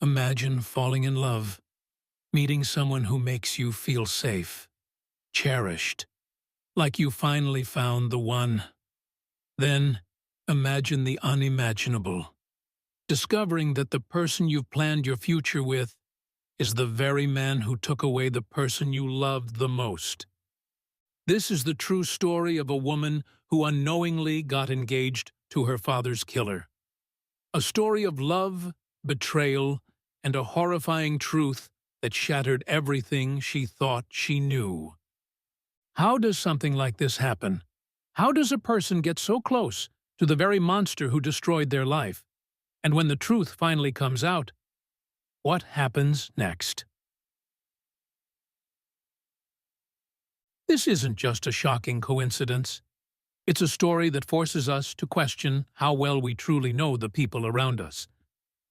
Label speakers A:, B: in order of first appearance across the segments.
A: Imagine falling in love, meeting someone who makes you feel safe, cherished, like you finally found the one. Then, imagine the unimaginable, discovering that the person you've planned your future with is the very man who took away the person you loved the most. This is the true story of a woman who unknowingly got engaged to her father's killer. A story of love, betrayal, and a horrifying truth that shattered everything she thought she knew. How does something like this happen? How does a person get so close to the very monster who destroyed their life? And when the truth finally comes out, what happens next? This isn't just a shocking coincidence. It's a story that forces us to question how well we truly know the people around us,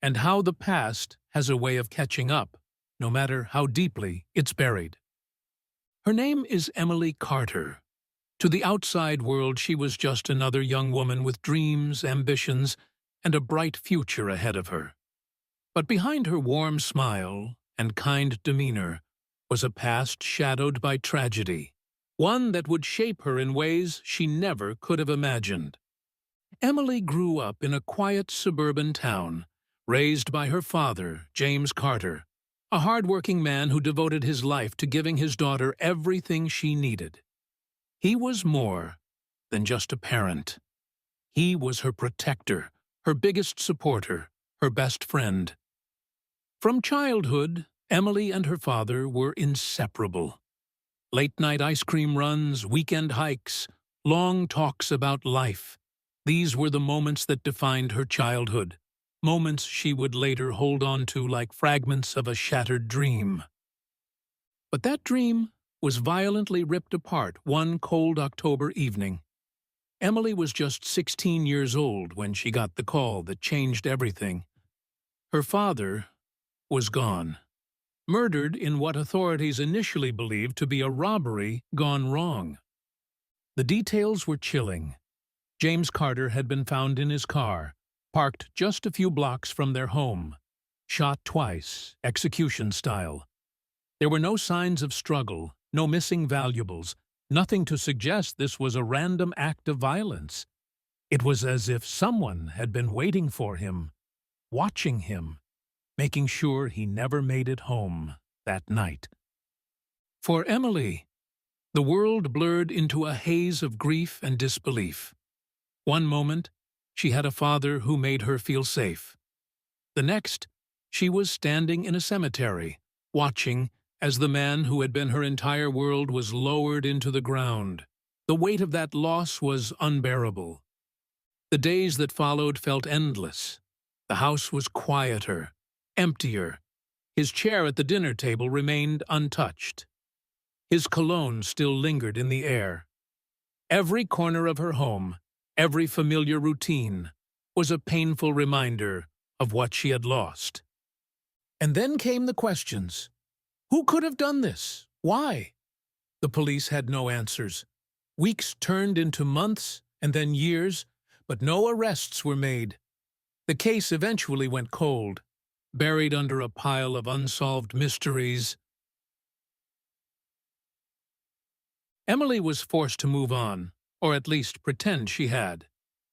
A: and how the past has a way of catching up, no matter how deeply it's buried. Her name is Emily Carter. To the outside world, she was just another young woman with dreams, ambitions, and a bright future ahead of her. But behind her warm smile and kind demeanor was a past shadowed by tragedy, one that would shape her in ways she never could have imagined. Emily grew up in a quiet suburban town, raised by her father, James Carter, a hard-working man who devoted his life to giving his daughter everything she needed. He was more than just a parent. He was her protector, her biggest supporter, her best friend. From childhood, Emily and her father were inseparable. Late-night ice cream runs, weekend hikes, long talks about life. These were the moments that defined her childhood, moments she would later hold on to like fragments of a shattered dream. But that dream was violently ripped apart one cold October evening. Emily was just 16 years old when she got the call that changed everything. Her father was gone, murdered in what authorities initially believed to be a robbery gone wrong. The details were chilling. James Carter had been found in his car, parked just a few blocks from their home, shot twice, execution style. There were no signs of struggle, no missing valuables, nothing to suggest this was a random act of violence. It was as if someone had been waiting for him, watching him, making sure he never made it home that night. For Emily, the world blurred into a haze of grief and disbelief. One moment, she had a father who made her feel safe. The next, she was standing in a cemetery, watching as the man who had been her entire world was lowered into the ground. The weight of that loss was unbearable. The days that followed felt endless. The house was quieter, emptier. His chair at the dinner table remained untouched. His cologne still lingered in the air. Every corner of her home, every familiar routine, was a painful reminder of what she had lost. And then came the questions. Who could have done this? Why? The police had no answers. Weeks turned into months and then years, but no arrests were made. The case eventually went cold, buried under a pile of unsolved mysteries. Emily was forced to move on, or at least pretend she had.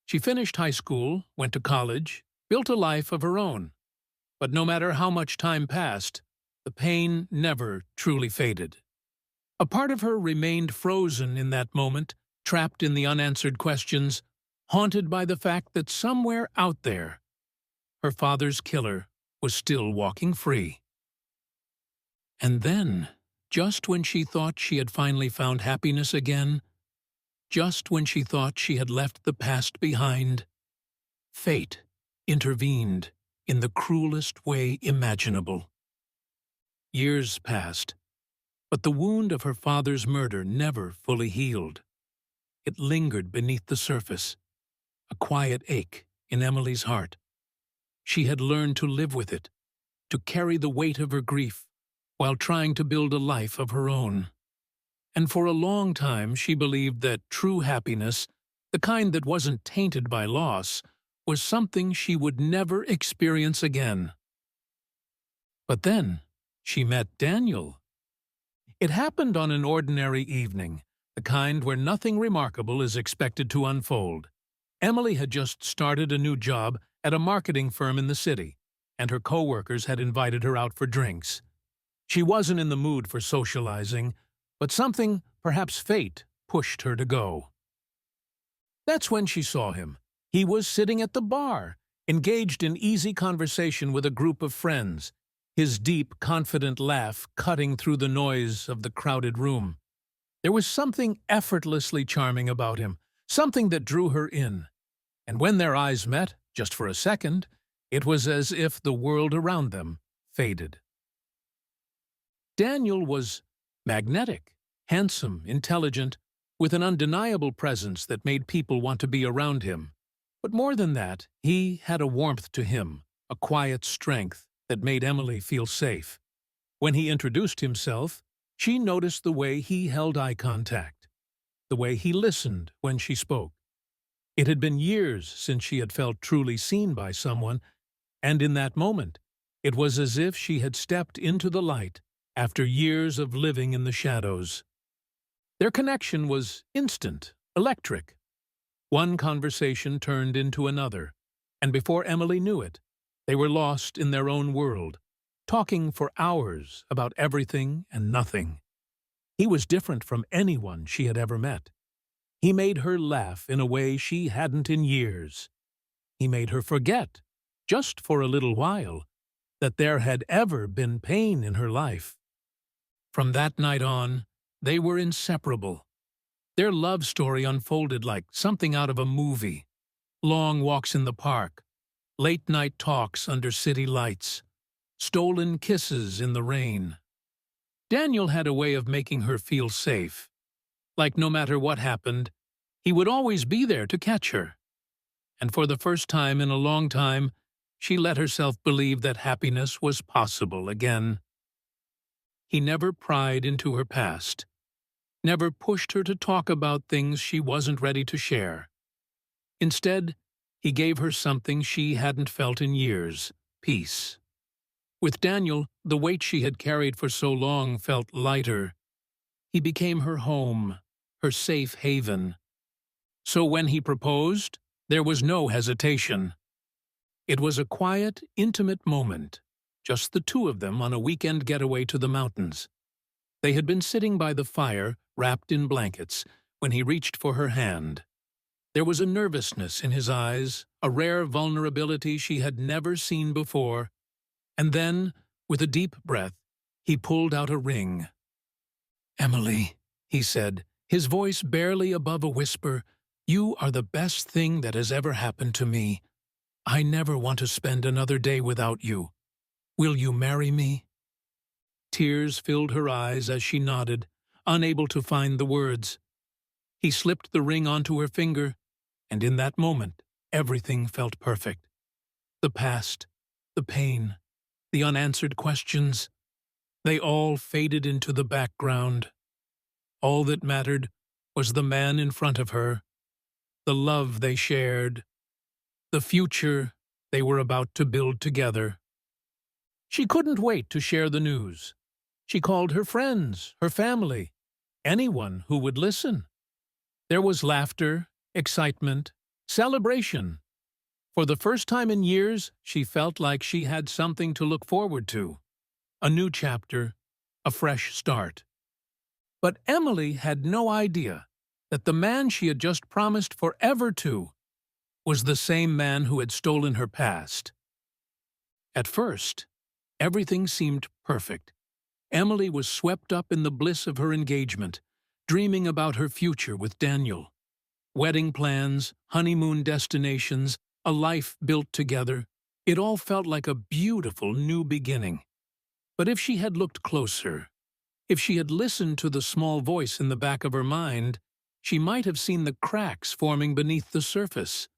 A: She finished high school, went to college, built a life of her own. But no matter how much time passed, the pain never truly faded. A part of her remained frozen in that moment, trapped in the unanswered questions, haunted by the fact that somewhere out there, her father's killer was still walking free. And then, just when she thought she had finally found happiness again, just when she thought she had left the past behind, fate intervened in the cruelest way imaginable. Years passed, but the wound of her father's murder never fully healed. It lingered beneath the surface, a quiet ache in Emily's heart. She had learned to live with it, to carry the weight of her grief, while trying to build a life of her own. And for a long time she believed that true happiness, the kind that wasn't tainted by loss, was something she would never experience again. But then she met Daniel. It happened on an ordinary evening, the kind where nothing remarkable is expected to unfold. Emily had just started a new job at a marketing firm in the city, and her coworkers had invited her out for drinks. She wasn't in the mood for socializing, but something, perhaps fate, pushed her to go. That's when she saw him. He was sitting at the bar, engaged in easy conversation with a group of friends, his deep, confident laugh cutting through the noise of the crowded room. There was something effortlessly charming about him, something that drew her in. And when their eyes met, just for a second, it was as if the world around them faded. Daniel was magnetic, handsome, intelligent, with an undeniable presence that made people want to be around him. But more than that, he had a warmth to him, a quiet strength that made Emily feel safe. When he introduced himself, she noticed the way he held eye contact, the way he listened when she spoke. It had been years since she had felt truly seen by someone, and in that moment, it was as if she had stepped into the light after years of living in the shadows. Their connection was instant, electric. One conversation turned into another, and before Emily knew it, they were lost in their own world, talking for hours about everything and nothing. He was different from anyone she had ever met. He made her laugh in a way she hadn't in years. He made her forget, just for a little while, that there had ever been pain in her life. From that night on, they were inseparable. Their love story unfolded like something out of a movie. Long walks in the park, late-night talks under city lights, stolen kisses in the rain. Daniel had a way of making her feel safe. Like no matter what happened, he would always be there to catch her. And for the first time in a long time, she let herself believe that happiness was possible again. He never pried into her past, never pushed her to talk about things she wasn't ready to share. Instead, he gave her something she hadn't felt in years: peace. With Daniel, the weight she had carried for so long felt lighter. He became her home, her safe haven. So when he proposed, there was no hesitation. It was a quiet, intimate moment, just the two of them on a weekend getaway to the mountains. They had been sitting by the fire, wrapped in blankets, when he reached for her hand. There was a nervousness in his eyes, a rare vulnerability she had never seen before, and then, with a deep breath, he pulled out a ring. "Emily," he said, his voice barely above a whisper, "you are the best thing that has ever happened to me. I never want to spend another day without you. Will you marry me?" Tears filled her eyes as she nodded, unable to find the words. He slipped the ring onto her finger, and in that moment, everything felt perfect. The past, the pain, the unanswered questions, they all faded into the background. All that mattered was the man in front of her, the love they shared, the future they were about to build together. She couldn't wait to share the news. She called her friends, her family, anyone who would listen. There was laughter, excitement, celebration. For the first time in years, she felt like she had something to look forward to. A new chapter, a fresh start. But Emily had no idea that the man she had just promised forever to was the same man who had stolen her past. At first, everything seemed perfect. Emily was swept up in the bliss of her engagement, dreaming about her future with Daniel. Wedding plans, honeymoon destinations, a life built together. It all felt like a beautiful new beginning. But if she had looked closer, if she had listened to the small voice in the back of her mind, she might have seen the cracks forming beneath the surface.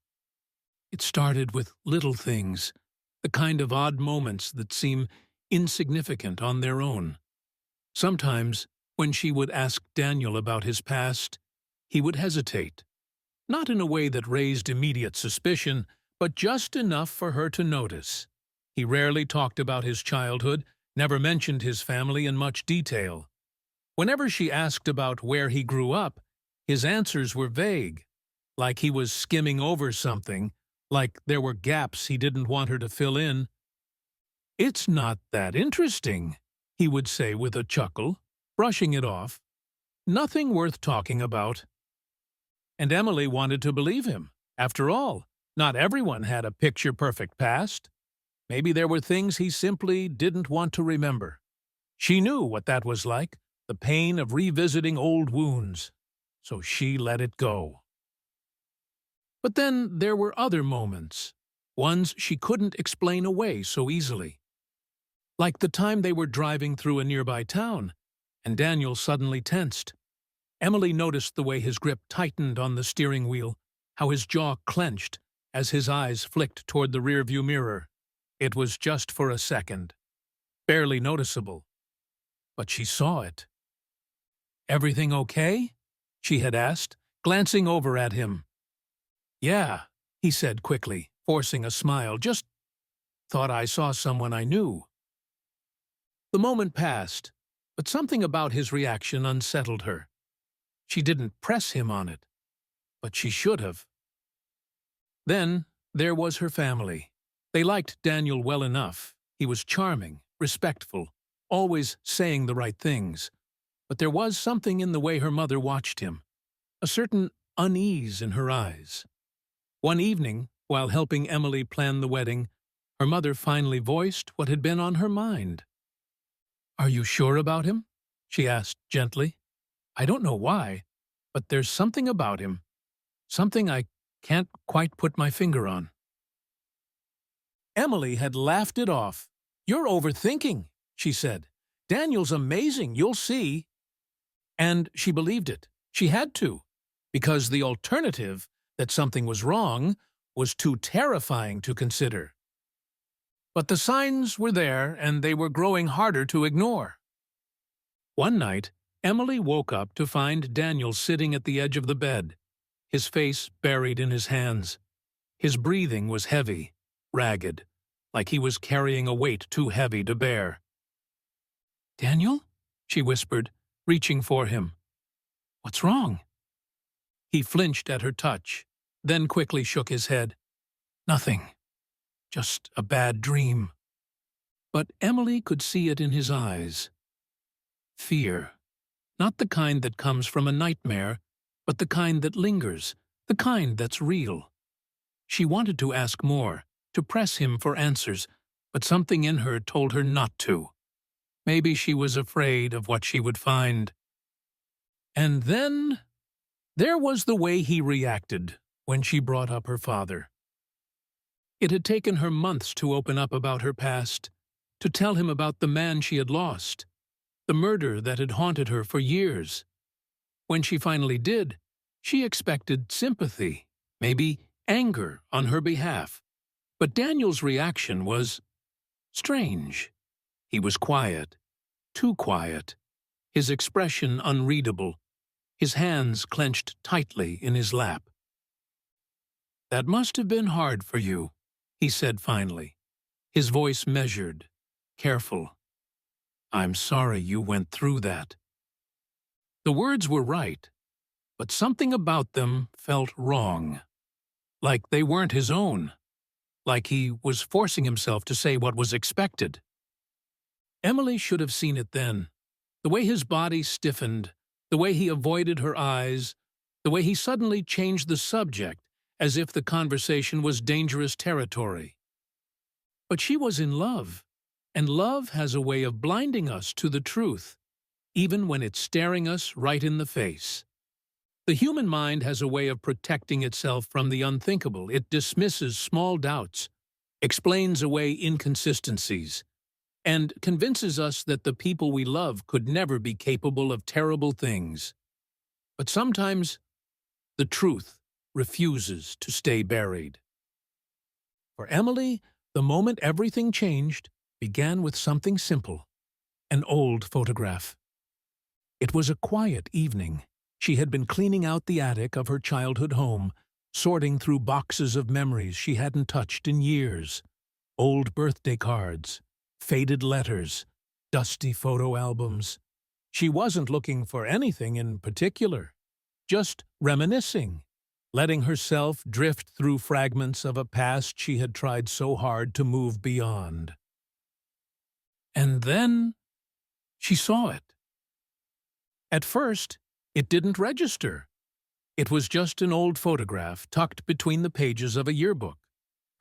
A: It started with little things, the kind of odd moments that seem insignificant on their own. Sometimes, when she would ask Daniel about his past, he would hesitate. Not in a way that raised immediate suspicion, but just enough for her to notice. He rarely talked about his childhood, never mentioned his family in much detail. Whenever she asked about where he grew up, his answers were vague, like he was skimming over something, like there were gaps he didn't want her to fill in. "It's not that interesting," he would say with a chuckle, brushing it off. "Nothing worth talking about." And Emily wanted to believe him. After all, not everyone had a picture-perfect past. Maybe there were things he simply didn't want to remember. She knew what that was like, the pain of revisiting old wounds. So she let it go. But then there were other moments, ones she couldn't explain away so easily. Like the time they were driving through a nearby town, and Daniel suddenly tensed. Emily noticed the way his grip tightened on the steering wheel, how his jaw clenched as his eyes flicked toward the rearview mirror. It was just for a second, barely noticeable, but she saw it. "Everything okay?" she had asked, glancing over at him. "Yeah," he said quickly, forcing a smile. "Just thought I saw someone I knew." The moment passed, but something about his reaction unsettled her. She didn't press him on it, but she should have. Then there was her family. They liked Daniel well enough. He was charming, respectful, always saying the right things. But there was something in the way her mother watched him, a certain unease in her eyes. One evening, while helping Emily plan the wedding, her mother finally voiced what had been on her mind. "Are you sure about him?" she asked gently. "I don't know why, but there's something about him, something I can't quite put my finger on." Emily had laughed it off. "You're overthinking," she said. "Daniel's amazing, you'll see." And she believed it. She had to, because the alternative, that something was wrong, was too terrifying to consider. But the signs were there, and they were growing harder to ignore. One night, Emily woke up to find Daniel sitting at the edge of the bed, his face buried in his hands. His breathing was heavy, ragged, like he was carrying a weight too heavy to bear. "Daniel?" she whispered, reaching for him. "What's wrong?" He flinched at her touch, then quickly shook his head. "Nothing. Just a bad dream." But Emily could see it in his eyes. Fear. Not the kind that comes from a nightmare, but the kind that lingers, the kind that's real. She wanted to ask more, to press him for answers, but something in her told her not to. Maybe she was afraid of what she would find. And then there was the way he reacted when she brought up her father. It had taken her months to open up about her past, to tell him about the man she had lost, the murder that had haunted her for years. When she finally did, she expected sympathy, maybe anger on her behalf. But Daniel's reaction was strange. He was quiet, too quiet, his expression unreadable, his hands clenched tightly in his lap. "That must have been hard for you," he said finally, his voice measured, careful. "I'm sorry you went through that." The words were right, but something about them felt wrong, like they weren't his own, like he was forcing himself to say what was expected. Emily should have seen it then, the way his body stiffened, the way he avoided her eyes, the way he suddenly changed the subject as if the conversation was dangerous territory. But she was in love, and love has a way of blinding us to the truth, even when it's staring us right in the face. The human mind has a way of protecting itself from the unthinkable. It dismisses small doubts, explains away inconsistencies, and convinces us that the people we love could never be capable of terrible things. But sometimes the truth refuses to stay buried. For Emily, the moment everything changed began with something simple, an old photograph. It was a quiet evening. She had been cleaning out the attic of her childhood home, sorting through boxes of memories she hadn't touched in years. Old birthday cards, faded letters, dusty photo albums. She wasn't looking for anything in particular, just reminiscing, letting herself drift through fragments of a past she had tried so hard to move beyond. And then she saw it. At first, it didn't register. It was just an old photograph tucked between the pages of a yearbook.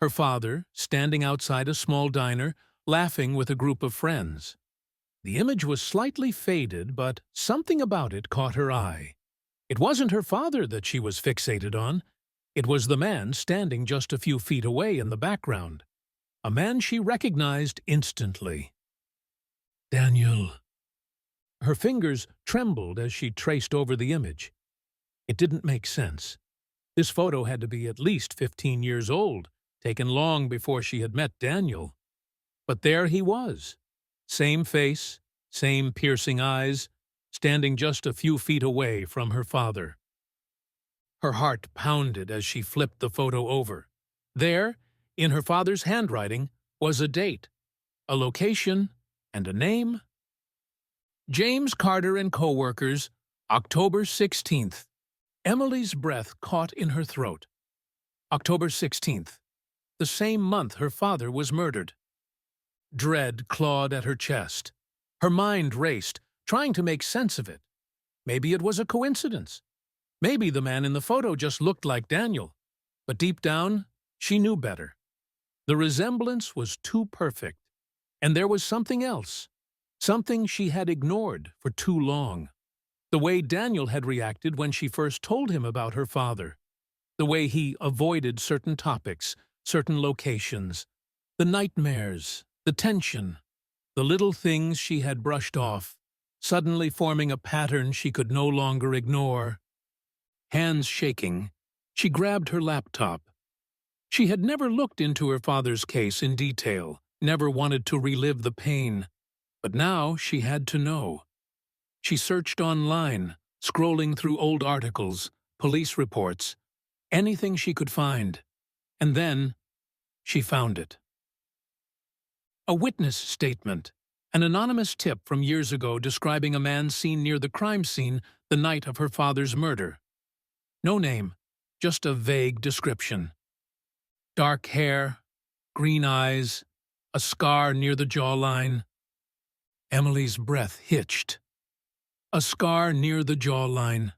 A: Her father, standing outside a small diner, laughing with a group of friends. The image was slightly faded, but something about it caught her eye. It wasn't her father that she was fixated on. It was the man standing just a few feet away in the background. A man she recognized instantly. Daniel. Her fingers trembled as she traced over the image. It didn't make sense. This photo had to be at least 15 years old, taken long before she had met Daniel. But there he was. Same face, same piercing eyes, standing just a few feet away from her father. Her heart pounded as she flipped the photo over. There, in her father's handwriting, was a date, a location, and a name. James Carter and co-workers, October 16th. Emily's breath caught in her throat. October 16th, the same month her father was murdered. Dread clawed at her chest. Her mind raced, trying to make sense of it. Maybe it was a coincidence. Maybe the man in the photo just looked like Daniel. But deep down, she knew better. The resemblance was too perfect. And there was something else. Something she had ignored for too long. The way Daniel had reacted when she first told him about her father. The way he avoided certain topics, certain locations. The nightmares, the tension, the little things she had brushed off, suddenly forming a pattern she could no longer ignore. Hands shaking, she grabbed her laptop. She had never looked into her father's case in detail, never wanted to relive the pain. But now she had to know. She searched online, scrolling through old articles, police reports, anything she could find. And then she found it. A witness statement, an anonymous tip from years ago describing a man seen near the crime scene the night of her father's murder. No name, just a vague description. Dark hair, green eyes, a scar near the jawline. Emily's breath hitched. A scar near the jawline.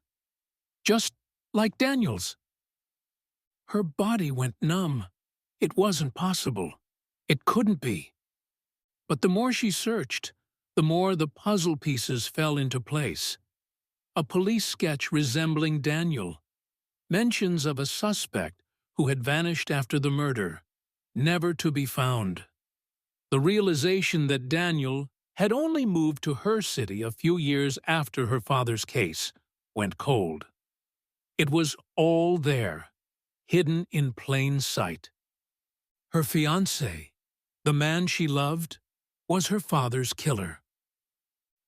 A: Just like Daniel's. Her body went numb. It wasn't possible. It couldn't be. But the more she searched, the more the puzzle pieces fell into place. A police sketch resembling Daniel. Mentions of a suspect who had vanished after the murder, never to be found. The realization that Daniel had only moved to her city a few years after her father's case went cold. It was all there, hidden in plain sight. Her fiancé, the man she loved, was her father's killer.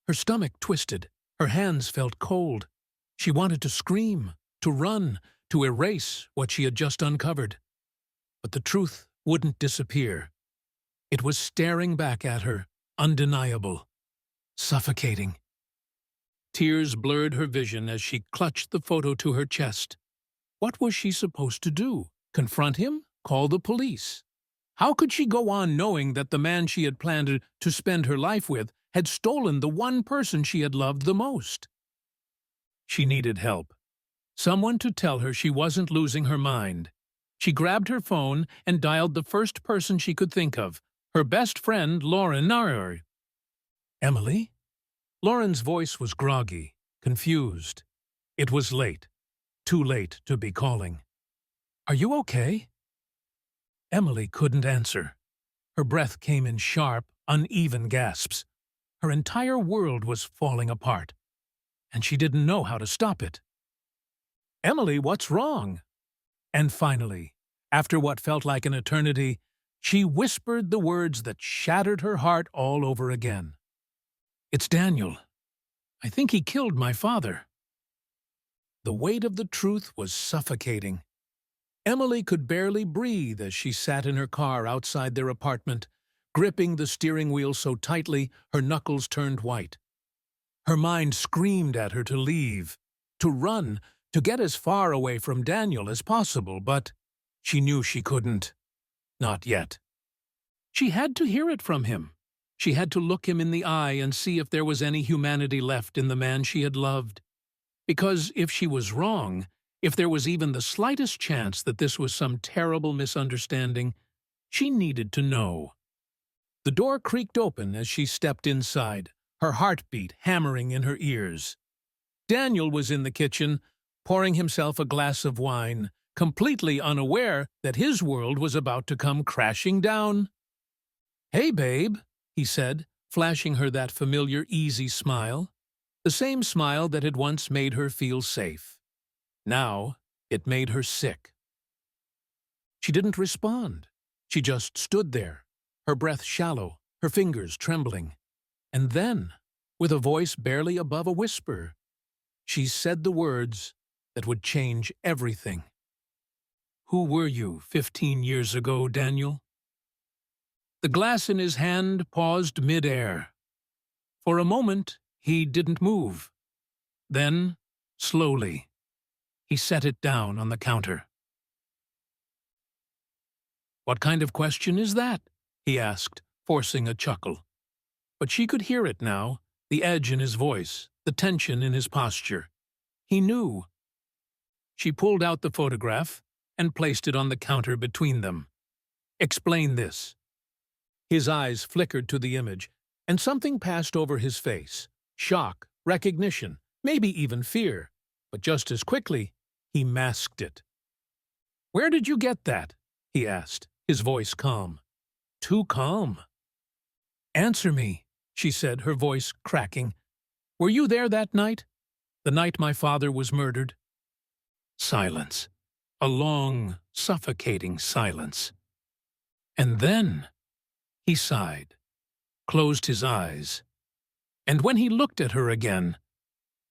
A: Her stomach twisted, her hands felt cold. She wanted to scream, to run, to erase what she had just uncovered. But the truth wouldn't disappear. It was staring back at her, undeniable, suffocating. Tears blurred her vision as she clutched the photo to her chest. What was she supposed to do? Confront him? Call the police? How could she go on knowing that the man she had planned to spend her life with had stolen the one person she had loved the most? She needed help. Someone to tell her she wasn't losing her mind. She grabbed her phone and dialed the first person she could think of, her best friend, Lauren. Emily? Lauren's voice was groggy, confused. It was late. Too late to be calling. Are you okay? Emily couldn't answer. Her breath came in sharp, uneven gasps. Her entire world was falling apart, and she didn't know how to stop it. Emily, what's wrong? And finally, after what felt like an eternity, she whispered the words that shattered her heart all over again. It's Daniel. I think he killed my father. The weight of the truth was suffocating. Emily could barely breathe as she sat in her car outside their apartment, gripping the steering wheel so tightly her knuckles turned white. Her mind screamed at her to leave, to run, to get as far away from Daniel as possible, but she knew she couldn't. Not yet. She had to hear it from him. She had to look him in the eye and see if there was any humanity left in the man she had loved. Because if she was wrong, if there was even the slightest chance that this was some terrible misunderstanding, she needed to know. The door creaked open as she stepped inside, her heartbeat hammering in her ears. Daniel was in the kitchen, pouring himself a glass of wine, completely unaware that his world was about to come crashing down. "Hey, babe," he said, flashing her that familiar, easy smile, the same smile that had once made her feel safe. Now, it made her sick. She didn't respond. She just stood there, her breath shallow, her fingers trembling. And then, with a voice barely above a whisper, she said the words that would change everything. "Who were you 15 years ago, Daniel?" The glass in his hand paused mid-air. For a moment, he didn't move. Then, slowly, he set it down on the counter. "What kind of question is that?" he asked, forcing a chuckle. But she could hear it now, the edge in his voice, the tension in his posture. He knew. She pulled out the photograph and placed it on the counter between them. "Explain this." His eyes flickered to the image, and something passed over his face. Shock, recognition, maybe even fear. But just as quickly, he masked it. "Where did you get that?" he asked, his voice calm. Too calm. "Answer me," she said, her voice cracking. "Were you there that night? The night my father was murdered?" Silence. A long, suffocating silence. And then he sighed, closed his eyes, and when he looked at her again,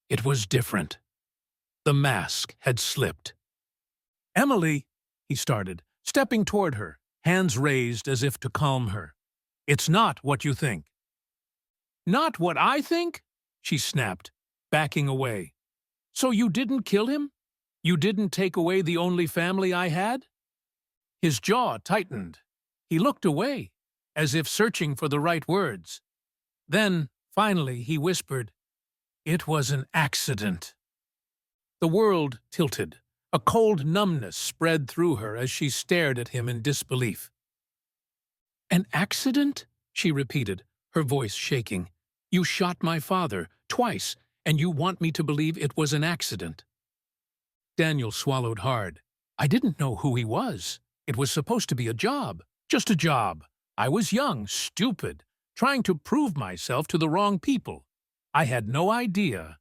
A: it was different. The mask had slipped. "Emily," he started, stepping toward her, hands raised as if to calm her. "It's not what you think." "Not what I think?" she snapped, backing away. "So you didn't kill him? You didn't take away the only family I had?" His jaw tightened. He looked away, as if searching for the right words. Then, finally, he whispered, "It was an accident." The world tilted. A cold numbness spread through her as she stared at him in disbelief. "An accident?" she repeated, her voice shaking. "You shot my father, twice, and you want me to believe it was an accident." Daniel swallowed hard. "I didn't know who he was. It was supposed to be a job. Just a job. I was young, stupid, trying to prove myself to the wrong people. I had no idea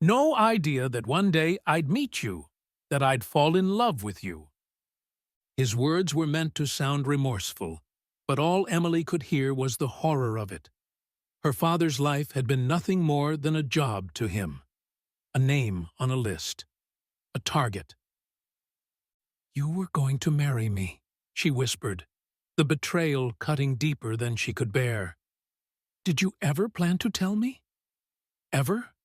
A: that one day I'd meet you, that I'd fall in love with you." His words were meant to sound remorseful, but all Emily could hear was the horror of it. Her father's life had been nothing more than a job to him, a name on a list, a target. "You were going to marry me," she whispered, the betrayal cutting deeper than she could bear. "Did you ever plan to tell me? Ever?"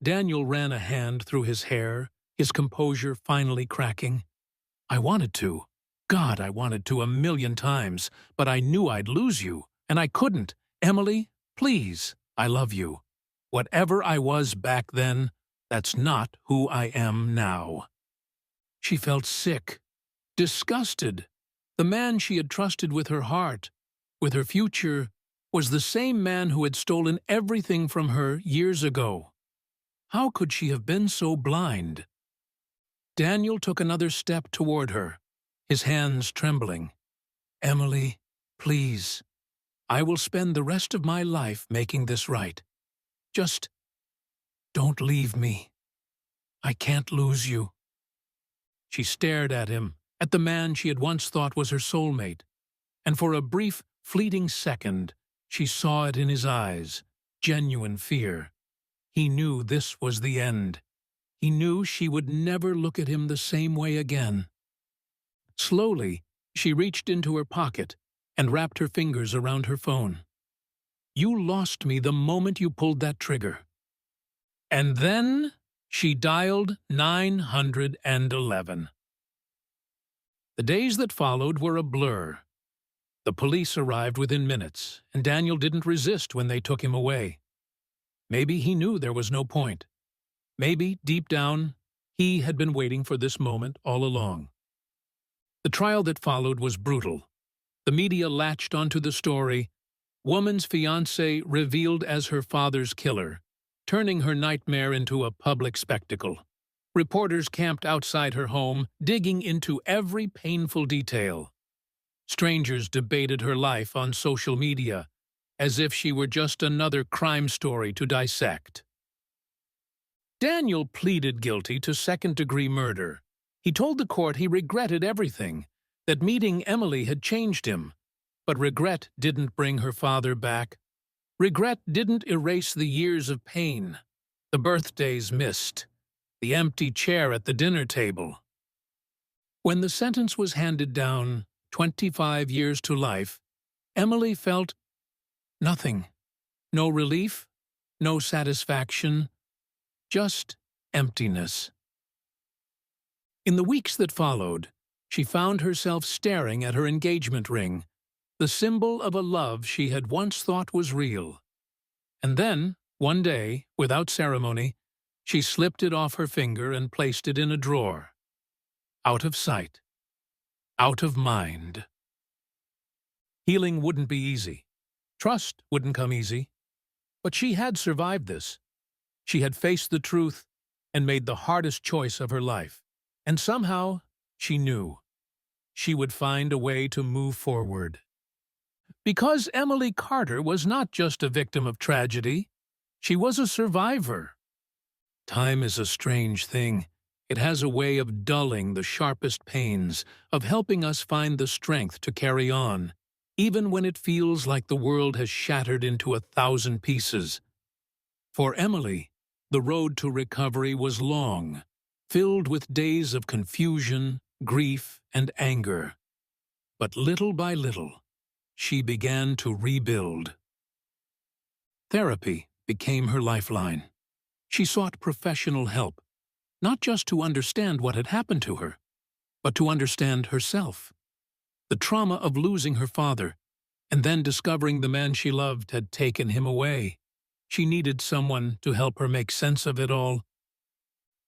A: Daniel ran a hand through his hair, his composure finally cracking. "I wanted to. God, I wanted to 1,000,000 times, but I knew I'd lose you, and I couldn't. Emily, please, I love you. Whatever I was back then, that's not who I am now." She felt sick, disgusted. The man she had trusted with her heart, with her future, was the same man who had stolen everything from her years ago. How could she have been so blind? Daniel took another step toward her, his hands trembling. "Emily, please. I will spend the rest of my life making this right. Just don't leave me. I can't lose you." She stared at him, at the man she had once thought was her soulmate, and for a brief, fleeting second, she saw it in his eyes, genuine fear. He knew this was the end. He knew she would never look at him the same way again. Slowly, she reached into her pocket and wrapped her fingers around her phone. "You lost me the moment you pulled that trigger." And then she dialed 911. The days that followed were a blur. The police arrived within minutes, and Daniel didn't resist when they took him away. Maybe he knew there was no point. Maybe, deep down, he had been waiting for this moment all along. The trial that followed was brutal. The media latched onto the story, woman's fiancé revealed as her father's killer, turning her nightmare into a public spectacle. Reporters camped outside her home, digging into every painful detail. Strangers debated her life on social media, as if she were just another crime story to dissect. Daniel pleaded guilty to second-degree murder. He told the court he regretted everything, that meeting Emily had changed him. But regret didn't bring her father back. Regret didn't erase the years of pain, the birthdays missed, the empty chair at the dinner table. When the sentence was handed down, 25 years to life, Emily felt nothing. No relief, no satisfaction, just emptiness. In the weeks that followed, she found herself staring at her engagement ring, the symbol of a love she had once thought was real. And then, one day, without ceremony, she slipped it off her finger and placed it in a drawer. Out of sight. Out of mind. Healing wouldn't be easy. Trust wouldn't come easy. But she had survived this. She had faced the truth and made the hardest choice of her life. And somehow, she knew she would find a way to move forward. Because Emily Carter was not just a victim of tragedy, she was a survivor. Time is a strange thing. It has a way of dulling the sharpest pains, of helping us find the strength to carry on, even when it feels like the world has shattered into 1,000 pieces. For Emily, the road to recovery was long, filled with days of confusion, grief, and anger. But little by little, she began to rebuild. Therapy became her lifeline. She sought professional help, not just to understand what had happened to her, but to understand herself. The trauma of losing her father, and then discovering the man she loved had taken him away. She needed someone to help her make sense of it all.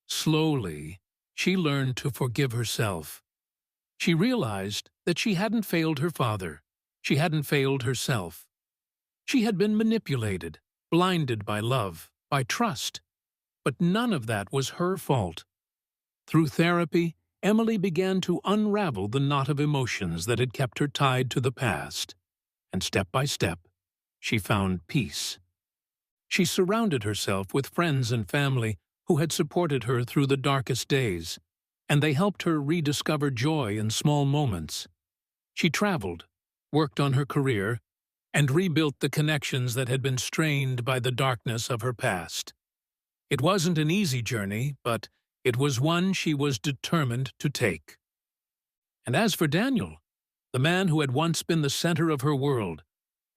A: Slowly, she learned to forgive herself. She realized that she hadn't failed her father. She hadn't failed herself. She had been manipulated, blinded by love, by trust. But none of that was her fault. Through therapy, Emily began to unravel the knot of emotions that had kept her tied to the past. And step by step, she found peace. She surrounded herself with friends and family who had supported her through the darkest days, and they helped her rediscover joy in small moments. She traveled, worked on her career, and rebuilt the connections that had been strained by the darkness of her past. It wasn't an easy journey, but it was one she was determined to take. And as for Daniel, the man who had once been the center of her world,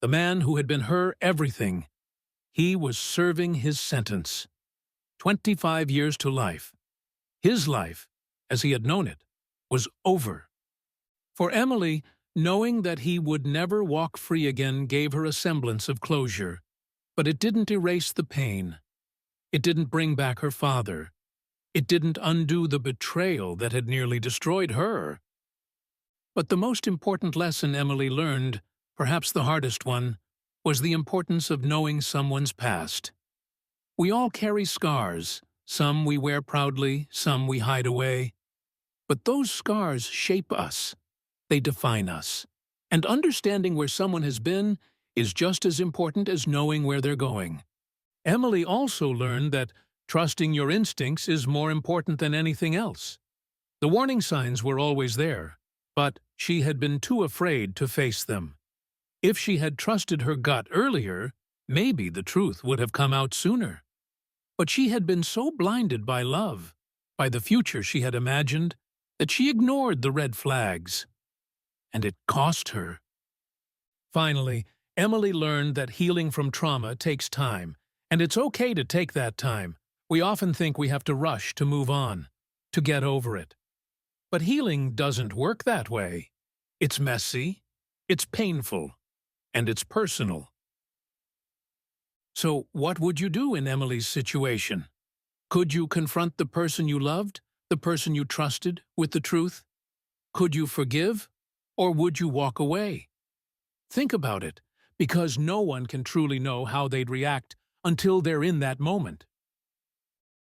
A: the man who had been her everything, he was serving his sentence. 25 years to life. His life, as he had known it, was over. For Emily, knowing that he would never walk free again gave her a semblance of closure, but it didn't erase the pain. It didn't bring back her father. It didn't undo the betrayal that had nearly destroyed her. But the most important lesson Emily learned, perhaps the hardest one, was the importance of knowing someone's past. We all carry scars, some we wear proudly, some we hide away. But those scars shape us. They define us. And understanding where someone has been is just as important as knowing where they're going. Emily also learned that trusting your instincts is more important than anything else. The warning signs were always there, but she had been too afraid to face them. If she had trusted her gut earlier, maybe the truth would have come out sooner. But she had been so blinded by love, by the future she had imagined, that she ignored the red flags. And it cost her. Finally, Emily learned that healing from trauma takes time, and it's okay to take that time. We often think we have to rush to move on, to get over it. But healing doesn't work that way. It's messy, it's painful, and it's personal. So, what would you do in Emily's situation? Could you confront the person you loved, the person you trusted, with the truth? Could you forgive, or would you walk away? Think about it, because no one can truly know how they'd react until they're in that moment.